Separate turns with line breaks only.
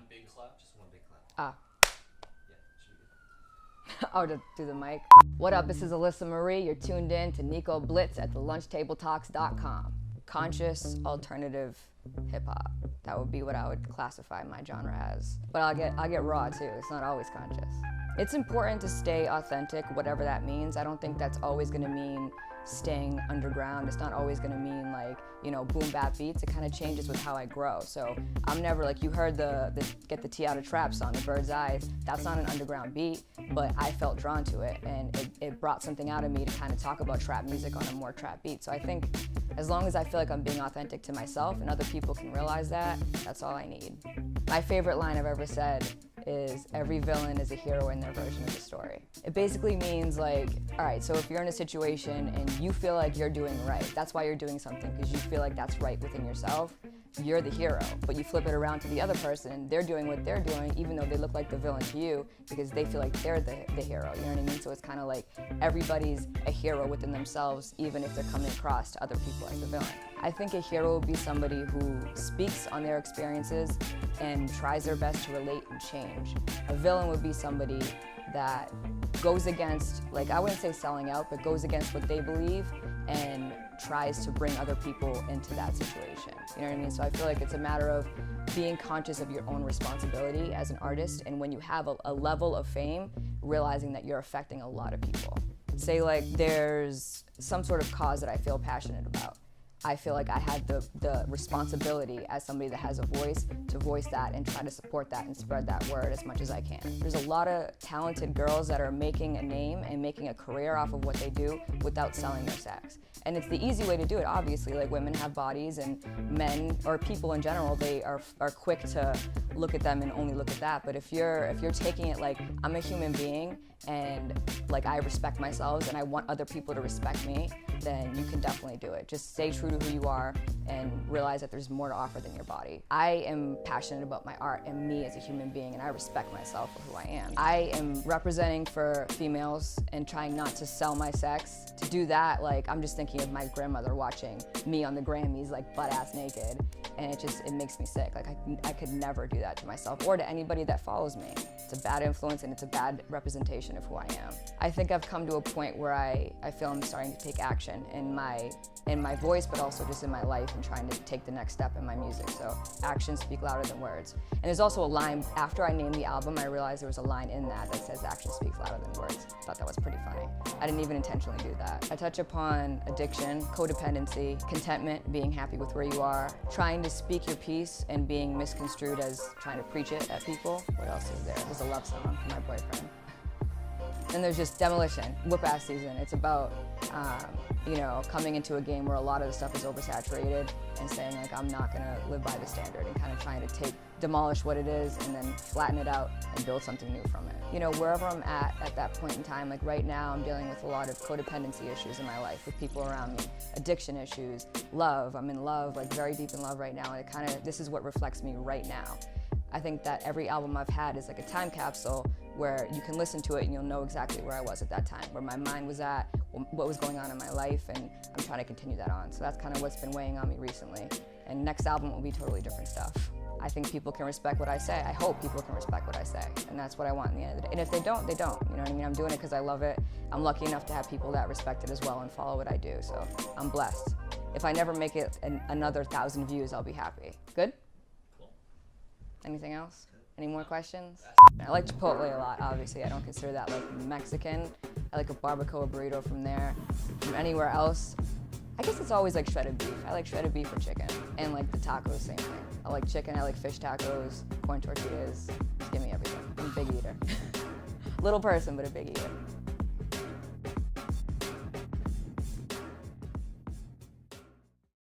big clap? Just one big clap.
Ah.
Yeah, should be good.
Oh, to do the mic. What up, this is Alyssa Marie. You're tuned in to Nico Blitz at thelunchtabletalks.com. Conscious alternative hip hop. That would be what I would classify my genre as. But I'll get raw too. It's not always conscious. It's important to stay authentic, whatever that means. I don't think that's always gonna mean staying underground. It's not always gonna mean like, you know, boom bap beats. It kind of changes with how I grow. So I'm never like, you heard the Get the Tea Out of Trap song, The Bird's Eyes. That's not an underground beat, but I felt drawn to it, and it brought something out of me to kind of talk about trap music on a more trap beat. So I think as long as I feel like I'm being authentic to myself and other people can realize that, that's all I need. My favorite line I've ever said is, every villain is a hero in their version of the story. It basically means like, all right, so if you're in a situation and you feel like you're doing right, that's why you're doing something, because you feel like that's right within yourself, you're the hero. But you flip it around to the other person, they're doing what they're doing, even though they look like the villain to you, because they feel like they're the hero, you know what I mean? So it's kind of like everybody's a hero within themselves, even if they're coming across to other people as the villain. I think a hero would be somebody who speaks on their experiences and tries their best to relate and change. A villain would be somebody that goes against, like, I wouldn't say selling out, but goes against what they believe and tries to bring other people into that situation. You know what I mean? So I feel like it's a matter of being conscious of your own responsibility as an artist, and when you have a level of fame, realizing that you're affecting a lot of people. Say like there's some sort of cause that I feel passionate about. I feel like I had the responsibility as somebody that has a voice to voice that and try to support that and spread that word as much as I can. There's a lot of talented girls that are making a name and making a career off of what they do without selling their sex. And it's the easy way to do it, obviously. Like, women have bodies, and men, or people in general, they are quick to look at them and only look at that. But if you're taking it like, I'm a human being and like I respect myself and I want other people to respect me, then you can definitely do it. Just stay true to who you are and realize that there's more to offer than your body. I am passionate about my art and me as a human being, and I respect myself for who I am. I am representing for females and trying not to sell my sex. To do that, like, I'm just thinking of my grandmother watching me on the Grammys, like butt-ass naked, and it makes me sick. Like, I could never do that to myself or to anybody that follows me. It's a bad influence and it's a bad representation of who I am. I think I've come to a point where I feel I'm starting to take action in my voice, but also just in my life, and trying to take the next step in my music. So actions speak louder than words. And there's also a line, after I named the album, I realized there was a line in that says action speaks louder than words. I thought that was pretty funny. I didn't even intentionally do that. I touch upon addiction, codependency, contentment, being happy with where you are, trying to speak your piece and being misconstrued as trying to preach it at people. What else is there? There's a love song for my boyfriend. And there's just demolition, whoop-ass season. It's about, you know, coming into a game where a lot of the stuff is oversaturated and saying like, I'm not gonna live by the standard, and kind of trying to demolish what it is and then flatten it out and build something new from it. You know, wherever I'm at that point in time, like right now I'm dealing with a lot of codependency issues in my life with people around me, addiction issues, love. I'm in love, like very deep in love right now, and this is what reflects me right now. I think that every album I've had is like a time capsule where you can listen to it and you'll know exactly where I was at that time, where my mind was at, what was going on in my life, and I'm trying to continue that on. So that's kind of what's been weighing on me recently. And next album will be totally different stuff. I think people can respect what I say. I hope people can respect what I say. And that's what I want in the end of the day. And if they don't, they don't. You know what I mean? I'm doing it because I love it. I'm lucky enough to have people that respect it as well and follow what I do. So I'm blessed. If I never make it another 1,000 views, I'll be happy. Good? Anything else? Any more questions? I like Chipotle a lot, obviously. I don't consider that like Mexican. I like a barbacoa burrito from there. From anywhere else, I guess it's always like shredded beef. I like shredded beef or chicken. And like the tacos, same thing. I like chicken, I like fish tacos, corn tortillas. Just give me everything. I'm a big eater. Little person, but a big eater.